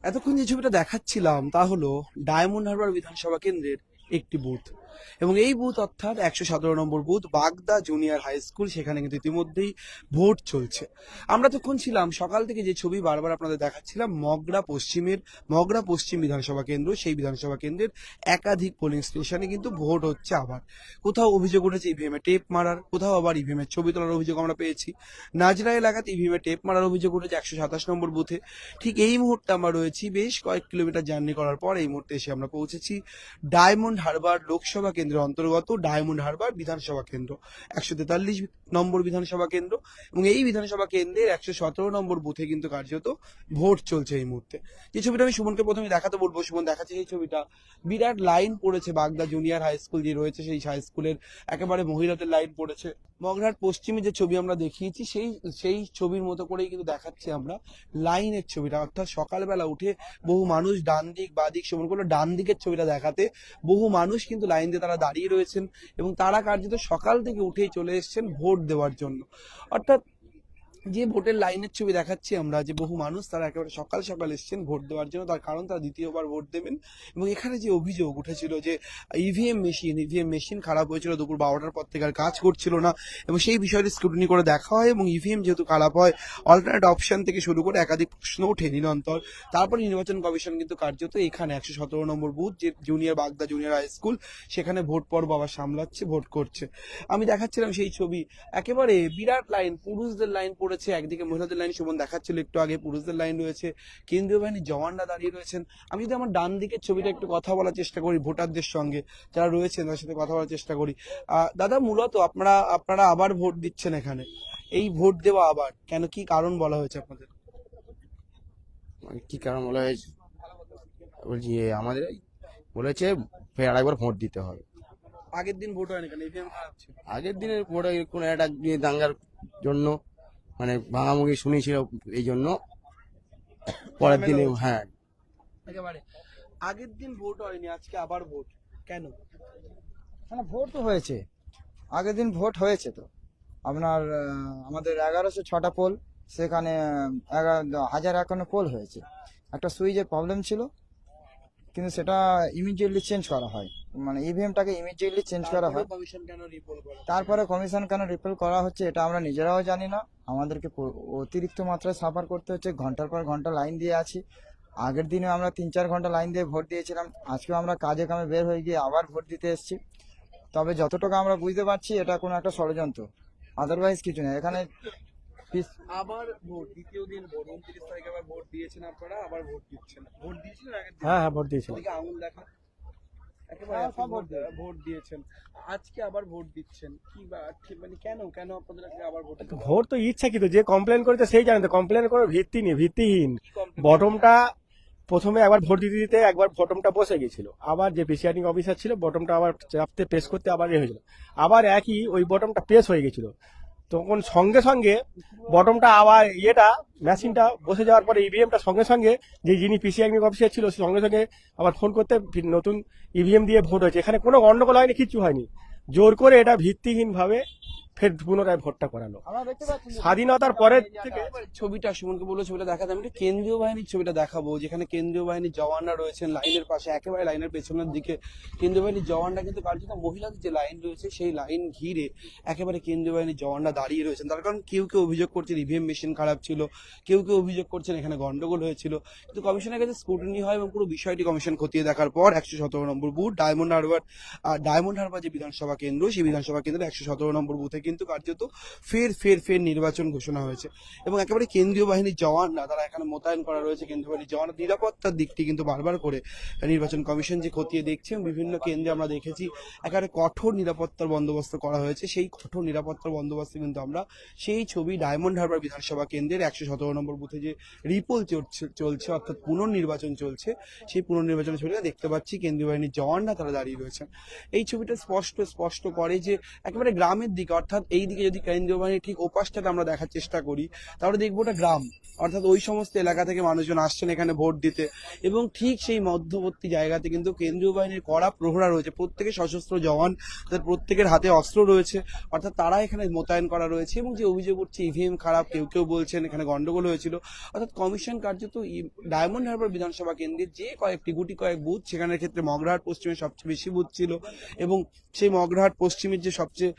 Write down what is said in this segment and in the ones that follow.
এতক্ষণ যে ছবিটা দেখাচ্ছিলাম তা হলো ডায়মন্ড হারবার বিধানসভা কেন্দ্রের একটি বুথ, এবং এই বুথ অর্থাৎ 117 নম্বর বুথ বাগদা জুনিয়র হাই স্কুল। সেখানে কিন্তু ইতিমধ্যেই ভোট চলছে। আমরা তখন ছিলাম সকাল থেকে যে ছবি বারবার আপনাদের দেখাচ্ছিলাম মগরা পশ্চিম বিধানসভা কেন্দ্র, সেই বিধানসভা কেন্দ্রের একাধিক পোলিং স্টেশনে কিন্তু ভোট হচ্ছে। আবার কোথাও অভিযোগ উঠেছে ইভিএম এ টেপ মারার, কোথাও আবার ইভিএম এর ছবি তোলার অভিযোগ আমরা পেয়েছি। নাজরা এলাকাতে ইভিএম এ টেপ মারার অভিযোগ উঠেছে 127 নম্বর বুথে। ঠিক এই মুহূর্তে আমরা রয়েছি বেশ কয়েক কিলোমিটার জার্নি করার পর এই মুহূর্তে এসে আমরা পৌঁছেছি ডায়মন্ড হারবার লোকসভা কেন্দ্রের অন্তর্গত ডায়মন্ড হারবার বিধানসভা কেন্দ্র, 143 নম্বর বিধানসভা কেন্দ্র। এবং এই বিধানসভা কেন্দ্রের 117 নম্বর বুথে কিন্তু কার্যত ভোট চলছে এই মুহূর্তে। যে ছবিটা আমি সুমনকে প্রথমে দেখাতে বলবো, সুমন দেখাচ্ছে সেই ছবিটা। বিরাট লাইন পড়েছে বাগদা জুনিয়র হাই স্কুল যে রয়েছে সেই হাই স্কুলের, একেবারে মহিলাদের লাইন পড়েছে। মগরাহাট পশ্চিমে যে ছবি আমরা দেখিয়েছি সেই সেই ছবির মতো করেই কিন্তু দেখাচ্ছি আমরা লাইনের ছবিটা, অর্থাৎ সকালবেলা উঠে বহু মানুষ ডান দিক বা দিক সমান করলো, ডান দিকের ছবিটা দেখাতে বহু মানুষ কিন্তু লাইন দিয়ে তারা দাঁড়িয়ে রয়েছেন এবং তারা কার্যত সকাল থেকে উঠেই চলে এসেছেন ভোট দেওয়ার জন্য। অর্থাৎ যে ভোটের লাইনের ছবি দেখাচ্ছি আমরা, যে বহু মানুষ তারা একেবারে সকাল সকাল এসেছেন ভোট দেওয়ার জন্য, তার কারণ তারা দ্বিতীয়বার ভোট দেবেন। এবং এখানে যে অভিযোগ উঠেছিল যে ইভিএম মেশিন খারাপ হয়েছিল, দুপুর 12টার পর থেকে আর কাজ করছিল না, এবং সেই বিষয়টি স্ক্রুটিনি করে দেখা হয়। এবং ইভিএম যেহেতু খারাপ হয়, অল্টারনেট অপশন থেকে শুরু করে একাধিক প্রশ্ন ওঠে নিরন্তর। তারপরে নির্বাচন কমিশন কিন্তু কার্যত এখানে 117 নম্বর বুথ যে বাগদা জুনিয়র হাই স্কুল, সেখানে ভোট পর্ব আবার সামলাচ্ছে, ভোট করছে। আমি দেখাচ্ছিলাম সেই ছবি, একেবারে বিরাট লাইন, পুরুষদের লাইন পড়েছে, একদিকে মহিলাদের লাইন সুমন দেখাচ্ছিল একটু আগে, পুরুষদের লাইন রয়েছে, কেন্দ্রীয় বাহিনীর জওয়ানরা দাঁড়িয়ে রয়েছেন। আমি যদি আমার ডান দিকের ছবিটা একটু কথা বলার চেষ্টা করি ভোটারদের সঙ্গে যারা রয়েছেন, তাদের সাথে কথা বলার চেষ্টা করি। দাদা, মূলত আপনারা আবার ভোট দিচ্ছেন এখানে, এই ভোট দেওয়া আবার কেন, কি কারণ বলা হয়েছে আপনাদের? কি কারণ বলা হয়েছে বলছি আমাদের বলেছে ফের আরেকবার ভোট দিতে হবে। আগের দিন ভোট হয়নি কেন? ইভিএম খারাপ ছিল। আগের দিনের ভোটে কোনো একটা দাঙ্গার জন্য মানে ভাঙামুখি শুনেছিল, এই জন্য পরের দিনে হ্যাঁ একেবারে আগের দিন ভোট হয়নি, আজকে আবার ভোট কেন? হ্যাঁ, ভোট তো হয়েছে, আগের দিন ভোট হয়েছে তো আপনার আমাদের 1106টা পোল, সেখানে 1051 পোল হয়েছে। একটা সুইচের প্রবলেম ছিল, কিন্তু সেটা ইমিডিয়েটলি চেঞ্জ করা হয়, মানে ইভিএমটাকে ইমিডিয়েটলি চেঞ্জ করা হয়। কমিশন কেন রিপোর্ট করে? তারপরে কমিশন কেন রিপেল করা হচ্ছে এটা আমরা নিজেরাও জানি না। আমাদেরকে অতিরিক্ত মাত্রায় সাফার করতে হচ্ছে, ঘন্টার পর ঘন্টা লাইন দিয়ে আছি। আগের দিনে আমরা 3-4 ঘন্টা লাইন দিয়ে ভোট দিয়েছিলাম, আজকেও আমরা কাজে কামে বের হয়ে গিয়ে আবার ভোট দিতে এসেছি। তবে যতটুকু আমরা বুঝতে পারছি এটা কোনো একটা ষড়যন্ত্র, আদারওয়াইজ কিছু নেই এখানে। আবার ভোট, দ্বিতীয় দিন ভোট, 29 তারিখে আবার ভোট দিয়েছেন আপনারা, আবার ভোট দিচ্ছেন। ভোট দিয়েছিলেন আগের দিন? হ্যাঁ, ভোট দিয়েছিলাম। ওদিকে আঙুল দেখা, একেবারে আপনি ভোট দিয়েছেন, আজকে আবার ভোট দিচ্ছেন, কি বা মানে কেন কেন আপনাদের আজকে আবার ভোট? ভোট তো ইচ্ছাকৃত, যে কমপ্লেন করেছে সেই জানে তো, কমপ্লেন কোনো ভিত্তি নেই, ভিত্তিহীন। বটমটা প্রথমে একবার ভোট দিতে দিতে একবার বটমটা বসে গেছিল, আবার যে প্রিসাইডিং অফিসার ছিল বটমটা আবার চাপতে প্রেস করতে আবার হয়েছিল, আবার একই ওই বটমটা প্রেস হয়ে গেছিল, তখন সঙ্গে সঙ্গে বটমটা আবার মেশিনটা বসে যাওয়ার পরে ইভিএমটা সঙ্গে সঙ্গে যে যিনি প্রিসাইডিং অফিসার ছিল সঙ্গে সঙ্গে আবার ফোন করতে নতুন ইভিএম দিয়ে ভোট হয়েছে। এখানে কোনো গন্ডগোল হয়নি, কিচ্ছু হয়নি, জোর করে এটা ভিত্তিহীন ভাবে ফের পুনরায় ভোটটা করানো। স্বাধীনতার পরের থেকে ছবিটা সুমনকে বললো ছবিটা দেখাতে, আমি একটু কেন্দ্রীয় বাহিনীর ছবিটা দেখাবো, যেখানে কেন্দ্রীয় বাহিনীর জওয়ানরা রয়েছেন লাইনের পাশে, একেবারে লাইনের পেছনের দিকে কেন্দ্রীয় বাহিনীর জওয়ানরা কিন্তু কার্যত মহিলাদের যে লাইন রয়েছে সেই লাইন ঘিরে একেবারে কেন্দ্রীয় বাহিনীর জওয়ানরা দাঁড়িয়ে রয়েছেন। তার কারণ কেউ কেউ অভিযোগ করছেন ইভিএম মেশিন খারাপ ছিল, কেউ কেউ অভিযোগ করছেন এখানে গন্ডগোল হয়েছিল, কিন্তু কমিশনের কাছে স্ক্রুটিনি হয় এবং পুরো বিষয়টি কমিশন খতিয়ে দেখার পর 117 নম্বর বুথ ডায়মন্ড হারবার যে বিধানসভা কেন্দ্র, সেই বিধানসভা কেন্দ্রের 117 নম্বর বুথে কিন্তু কার্যত ফের নির্বাচন ঘোষণা হয়েছে। এবং একেবারে কেন্দ্রীয় বাহিনীর জওয়ানরা তারা এখানে মোতায়েন করা রয়েছে, কেন্দ্রীয় বাহিনীর জওয়ান নিরাপত্তার দিকটি কিন্তু বারবার করে নির্বাচন কমিশন যে খতিয়ে দেখছে। বিভিন্ন কেন্দ্রে আমরা দেখেছি একেবারে কঠোর নিরাপত্তার বন্দোবস্ত করা হয়েছে, সেই কঠোর নিরাপত্তার বন্দোবস্ত কিন্তু আমরা সেই ছবি ডায়মন্ড হারবার বিধানসভা কেন্দ্রের 117 নম্বর বুথে যে রিপোল চলছে অর্থাৎ পুনর্নির্বাচন চলছে, সেই পুনর্নির্বাচনের ছবিটা দেখতে পাচ্ছি, কেন্দ্রীয় বাহিনীর জওয়ানরা তারা দাঁড়িয়ে রয়েছেন। এই ছবিটা স্পষ্ট করে যে একেবারে গ্রামের দিকে, অর্থাৎ অর্থাৎ এই দিকে যদি কেন্দ্রীয় বাহিনীর ঠিক ওপাশটাতে আমরা দেখার চেষ্টা করি, তাহলে দেখবো ওটা গ্রাম, অর্থাৎ ওই সমস্ত এলাকা থেকে মানুষজন আসছেন এখানে ভোট দিতে। এবং ঠিক সেই মধ্যবর্তী জায়গাতে কিন্তু কেন্দ্রীয় বাহিনীর কড়া প্রহরা রয়েছে, প্রত্যেকে সশস্ত্র জওয়ান, তাদের প্রত্যেকের হাতে অস্ত্র রয়েছে, অর্থাৎ তারা এখানে মোতায়েন করা রয়েছে। এবং যে অভিযোগ উঠছে ইভিএম খারাপ, কেউ কেউ বলছেন এখানে গন্ডগোল হয়েছিল, অর্থাৎ কমিশন কার্যত ডায়মন্ড হারবার বিধানসভা কেন্দ্রের যে গুটি কয়েক বুথ, সেখানের ক্ষেত্রে মগরাহাট পশ্চিমে সবচেয়ে বেশি বুথ ছিল, এবং সেই মগরাহাট পশ্চিমের যে সবচেয়ে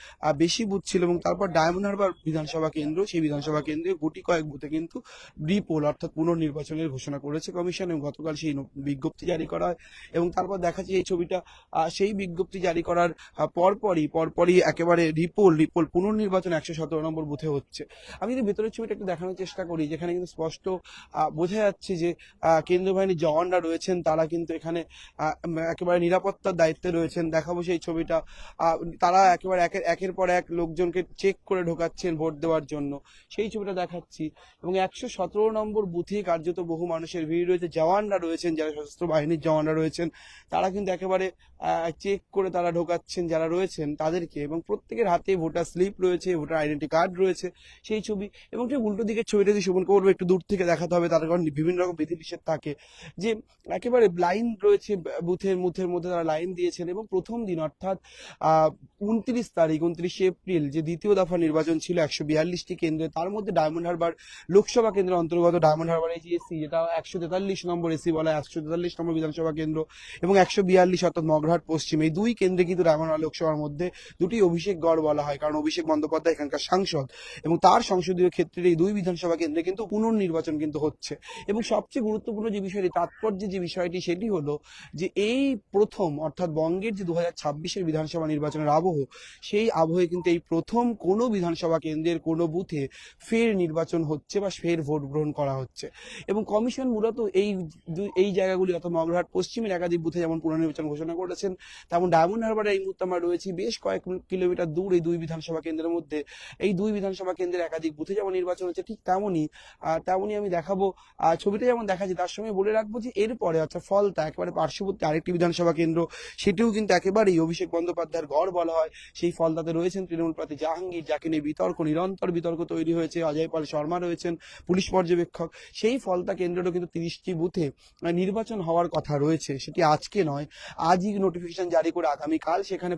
বেশি বুথ ছিল, এবং তারপর ডায়মন্ড হারবার বিধানসভা কেন্দ্র, সেই বিধানসভা কেন্দ্রে গুটি কয়েক বুথে কিন্তু রিপোল অর্থাৎ পুনর্নির্বাচনের ঘোষণা করেছে কমিশন, এবং গতকাল সেই বিজ্ঞপ্তি জারি করা হয়। এবং তারপর দেখা যায় এই ছবিটা সেই বিজ্ঞপ্তি জারি করার পরপরই একেবারে রিপোল পুনর্নির্বাচন 117 নম্বর বুথে হচ্ছে। আমি যদি ভেতরের ছবিটা একটু দেখানোর চেষ্টা করি, যেখানে কিন্তু স্পষ্ট বোঝা যাচ্ছে যে কেন্দ্রীয় বাহিনীর জওয়ানরা রয়েছেন, তারা কিন্তু এখানে একেবারে নিরাপত্তার দায়িত্বে রয়েছেন। দেখাবো সেই ছবিটা। তারা একেবারে একের পর এক লোকজনকে চেক করে ঢোকাচ্ছেন ভোট দেওয়ার জন্য, সেই ছবিটা দেখাচ্ছি। এবং 117 নম্বর বুথে কার্যত বহু মানুষের ভিড় রয়েছে, জওয়ানরা রয়েছেন, যারা সশস্ত্র বাহিনীর জওয়ানরা রয়েছেন, তারা কিন্তু একেবারে চেক করে তারা ঢোকাচ্ছেন যারা রয়েছেন তাদেরকে, এবং প্রত্যেকের হাতে ভোটার স্লিপ রয়েছে, ভোটার আইডেন্টি কার্ড রয়েছে, সেই ছবি। এবং ঠিক উল্টো দিকের ছবিটা যদি শোভনকে বলবো একটু দূর থেকে দেখাতে হবে, তার কারণ বিভিন্ন রকম বিধিনিষেধ থাকে, যে একেবারে লাইন রয়েছে বুথের মধ্যে তারা লাইন দিয়েছেন। এবং প্রথম দিন অর্থাৎ 29 এপ্রিল যে দ্বিতীয় দফা নির্বাচন ছিল 142টি কেন্দ্রে, তার মধ্যে ডায়মন্ড হারবার লোকসভা কেন্দ্রের অন্তর্গত ডায়মন্ড হারবার এই যে এসি, যেটা 143 নম্বর এসি বলা হয়, 143 নম্বর বিধানসভা কেন্দ্র, এবং 142 অর্থাৎ মগরাহাট পশ্চিম, এই দুই কেন্দ্রে কিন্তু ডায়মন্ড হারবার লোকসভার মধ্যে দুটি অভিষেক গড় বলা হয়, কারণ অভিষেক বন্দ্যোপাধ্যায় এখানকার সাংসদ, এবং তার সংসদীয় ক্ষেত্রের এই দুই বিধানসভা কেন্দ্রে কিন্তু পুনর্নির্বাচন কিন্তু হচ্ছে। এবং সবচেয়ে গুরুত্বপূর্ণ যে বিষয়টি, তাৎপর্য যে বিষয়টি, সেটি হলো যে এই প্রথম অর্থাৎ বঙ্গের যে 2026-এর বিধানসভা নির্বাচনের আবহ, সেই আবহে কিন্তু এই প্রথম কোনো বিধানসভা কেন্দ্রের কোনো বুথে ফের নির্বাচন হচ্ছে বা ফের ভোট গ্রহণ করা হচ্ছে। এবং কমিশন মূলত এই জায়গাগুলি অর্থাৎ মগরাহাট পশ্চিমের একাধিক বুথে যেমন পুনর্নির্বাচন ঘোষণা করেছেন, তেমন ডায়মন্ড হারবারে এই মুহূর্তে আমরা রয়েছি বেশ কয়েক কিলোমিটার দূর এই দুই বিধানসভা কেন্দ্রের মধ্যে, এই দুই বিধানসভা কেন্দ্রের একাধিক বুথে যেমন নির্বাচন হচ্ছে, ঠিক তেমনই আমি দেখাবো ছবিটা যেমন দেখাচ্ছি, তার সঙ্গে বলে রাখবো যে এরপরে অর্থাৎ ফলতা একেবারে পার্শ্ববর্তী আরেকটি বিধানসভা কেন্দ্র, সেটিও কিন্তু একেবারেই অভিষেক বন্দ্যোপাধ্যায়ের গড় বলা হয়। সেই ফলতাতে রয়েছেন তৃণমূল প্রার্থী জাহাঙ্গীর, যাকে নিয়ে নিরন্তর বিতর্ক তৈরি হয়েছে। অজয় পাল শর্মা রয়েছেন পুলিশ পর্যবেক্ষক। সেই ফলতা কেন্দ্রেরও কিন্তু 30টি বুথে নির্বাচন হওয়ার কথা রয়েছে, সেটি আজকে নয়, আজই নোটিফিকেশন জারি করে আগামীকাল সেখানে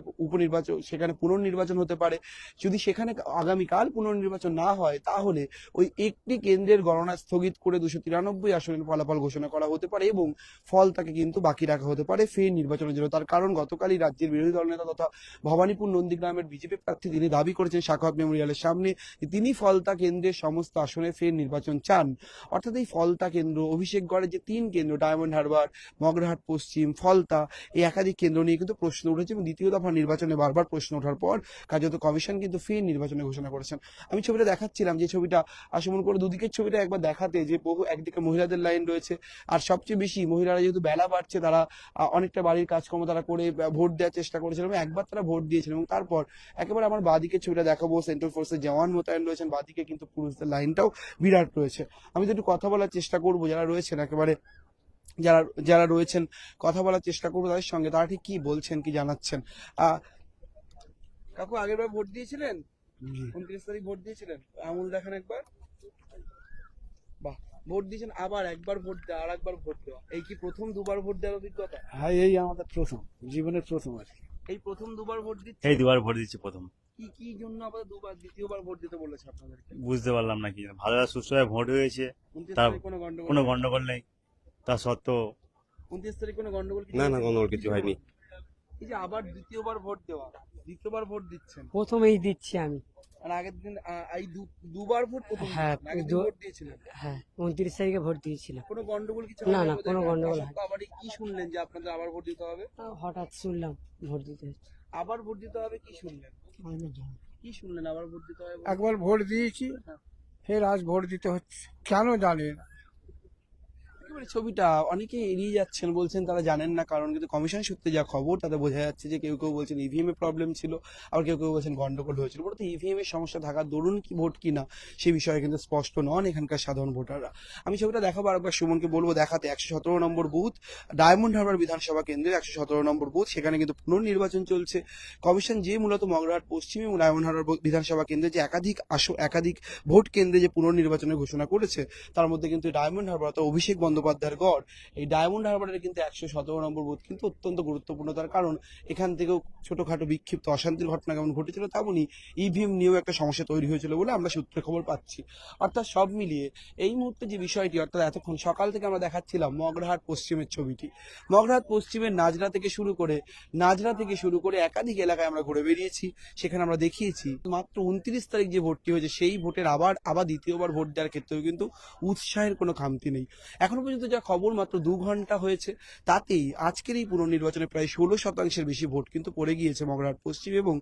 পুনর্নির্বাচন হতে পারে। যদি সেখানে আগামীকাল পুনর্নির্বাচন না হয়, তাহলে ওই একটি কেন্দ্রের গণনা স্থগিত করে 293 আসনের ফলাফল ঘোষণা করা হতে পারে, এবং ফলতাকে কিন্তু বাকি রাখা হতে পারে ফের নির্বাচনের জন্য। তার কারণ গতকালই রাজ্যের বিরোধী দলনেতা তথা ভবানীপুর নন্দীগ্রামের বিজেপি প্রার্থী তিনি দাবি করেছেন সাখাওয়াত মেমোরিয়ালের সামনে তিনি ফলতা কেন্দ্রের সমস্ত আসনে ফের নির্বাচন চান। অর্থাৎ এই ফলতা কেন্দ্র, অভিষেকগড়ের যে 3 কেন্দ্র ডায়মন্ড হারবার, মগরাহাট পশ্চিম, ফলতা, এই একাধিক কেন্দ্র নিয়ে কিন্তু প্রশ্ন উঠেছে, এবং দ্বিতীয় দফা নির্বাচনে বারবার প্রশ্ন ওঠার পর কার্যত কমিশন কিন্তু ফের নির্বাচনে ঘোষণা করেছেন। আমি ছবিটা দেখাচ্ছিলাম, যে ছবিটা আশমন করে দুদিকের ছবিটা একবার দেখাতে, যে বহু একদিকে মহিলাদের লাইন রয়েছে, আর সবচেয়ে বেশি মহিলারা যেহেতু বেলা বাড়ছে, তারা অনেকটা বাড়ির কাজকর্ম তারা করে ভোট দেওয়ার চেষ্টা করেছিল, এবং একবার তারা ভোট দিয়েছিলেন। এবং তারপর একেবারে আমার বাদিকে ছবিটা দেখাবো, সেন্ট্রাল ফোর্সের জওয়ান মোতায়েন রয়েছেন, বাদিকে কিন্তু পুরুষদের লাইনটাও বিরাট রয়েছে। আমি তো একটু কথা বলার চেষ্টা করবো যারা রয়েছেন, একেবারে যারা রয়েছেন, কথা বলার চেষ্টা করবো তাদের সঙ্গে, তারা ঠিক কি বলছেন, কি জানাচ্ছেন। কাকু আগের বার ভোট দিয়েছিলেন? 29 তারিখ ভোট দিয়েছিলেন? আমুল দেখান একবার। বাহ, ভোট দিয়েছেন, আবার একবার ভোট দেওয়া, আর একবার ভোট দেওয়া, এই কি প্রথম দুবার ভোট দেওয়ার অভিজ্ঞতা? হ্যাঁ, এই আমাদের প্রথম, জীবনের প্রথম আর কি। এই প্রথম দুবার ভোট দিচ্ছে? এই দুবার ভোট দিচ্ছি প্রথম। কি জন্য আবার দ্বিতীয়বার ভোট দিতে বলেছে আপনাদেরকে? বুঝতে পারলাম না কি ভালো সুস্থভাবে ভোট হয়েছে, 29 তা তারিখ কোনো কোনো গন্ডগোল নেই, তা সত্ত্বেও 29 তারিখ কোনো গন্ডগোল না গন্ডগোল কিছু হয়নি। এই যে আবার দ্বিতীয়বার ভোট দিচ্ছেন, প্রথমেই দিচ্ছি আমি। আর আগের দিন এই দুবার ভোট প্রথম হ্যাঁ, দিয়েছেন, আগের দিন ভোট দিয়েছিলেন, হ্যাঁ 29 তারিখে ভোট দিয়েছিলাম। কোনো গন্ডগোল কিছু না, হয়নি না, বোধহয়? কোনো গন্ডগোল অশোক আবার কি শুনলেন যে আপনাদের আবার ভোট দিতে হবে? হঠাৎ শুনলাম ভোট দিতে হচ্ছে। আবার ভোট দিতে হবে কি শুনলেন? কি শুনলেন আবার ভোট দিতে হবে বলে? একবার ভোট দিয়েছি, ফের আজ ভোট দিতে হচ্ছে, কেন জানি না। একেবারে ছবিটা অনেকে এড়িয়ে যাচ্ছেন, বলছেন তারা জানেন না কারণ, কিন্তু কমিশন সূত্রে যা খবর তাতে বোঝা যাচ্ছে যে কেউ কেউ বলছেন ইভিএম এর প্রবলেম ছিল, আবার কেউ কেউ বলছেন গন্ডগোল হয়েছিল। মূলত ইভিএম এর সমস্যা থাকার দরুন কি ভোট কিনা সে বিষয়ে কিন্তু স্পষ্ট নন এখানকার সাধারণ ভোটাররা। আমি ছবিটা দেখাবো, আরেকবার সুমনকে বলবো দেখাতে। 117 নম্বর বুথ, ডায়মন্ড হারবার বিধানসভা কেন্দ্রের 117 নম্বর বুথ, সেখানে কিন্তু পুনর্নির্বাচন চলছে। কমিশন যে মূলত মগরাহাট পশ্চিম এবং ডায়মন্ড হারবার বিধানসভা কেন্দ্রে যে একাধিক ভোট কেন্দ্রে যে পুনর্নির্বাচনের ঘোষণা করেছে, তার মধ্যে কিন্তু ডায়মন্ড হারবার অর্থাৎ অভিষেক বন্দ্যোপাধ্যায়ের গড়, এই ডায়মন্ড হারবারের কিন্তু 117 নম্বর বুথ কিন্তু অত্যন্ত গুরুত্বপূর্ণ। তার কারণ এখান থেকেও ছোটখাটো বিক্ষিপ্ত অশান্তির ঘটনা কেমন ঘটেছিল, তেমনই ইভিএম নিয়েও একটা সমস্যা তৈরি হয়েছিল বলে আমরা সূত্রে খবর পাচ্ছি। অর্থাৎ সব মিলিয়ে এই মুহূর্তে যে বিষয়টি, অর্থাৎ এতক্ষণ সকাল থেকে আমরা দেখাচ্ছিলাম মগরাহাট পশ্চিমের ছবিটি। মগরাহাট পশ্চিমের নাজরা থেকে শুরু করে একাধিক এলাকায় আমরা ঘুরে বেরিয়েছি, সেখানে আমরা দেখিয়েছি মাত্র 29 তারিখ যে ভোটটি হয়েছে সেই ভোটের আবার দ্বিতীয়বার ভোট দেওয়ার ক্ষেত্রেও কিন্তু উৎসাহের কোনো খামতি নেই। এখনো পর্যন্ত যা খবর, মাত্র 2 ঘন্টা হয়েছে, তাতেই আজকের এই পুনর্নির্বাচনে প্রায় 16% বেশি ভোট কিন্তু পড়ে গিয়েছে মগরাহাট পশ্চিম এবং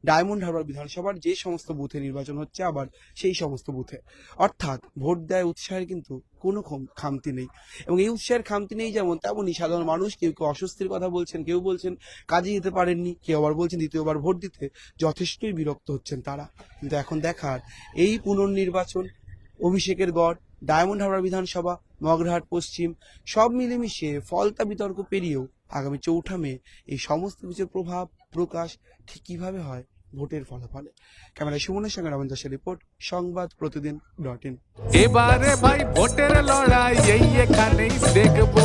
ডায়মন্ড হারবার বিধানসভার যে সমস্ত বুথে নির্বাচন হচ্ছে আবার সেই সমস্ত বুথে। অর্থাৎ ভোট দেয় উৎসাহের কিন্তু কোনো খামতি নেই। এবং এই উৎসাহের খামতি নেই যেমন, তেমনই সাধারণ মানুষ কেউ কেউ অস্বস্তির কথা বলছেন, কেউ বলছেন কাজে যেতে পারেননি, কেউ আবার বলছেন দ্বিতীয়বার ভোট দিতে যথেষ্টই বিরক্ত হচ্ছেন তারা। কিন্তু এখন দেখার এই পুনর্নির্বাচন, অভিষেকের গড়, ডায়মন্ড হারবার বিধানসভা, মগরাহাট পশ্চিম সব মিলেমিশে ফলতা বিতর্ক পেরিয়েও আগামী 4 মে এই সমস্ত কিছুর প্রভাব প্রকাশ ঠিক কিভাবে হয় ভোটের ফলাফলে। ক্যামেরায় সুমনের সঙ্গে রবীন্দ্র দাসের রিপোর্ট, সংবাদ প্রতিদিন.in। এবারে ভাই ভোটের লড়াই এই এখানেই দেখবো।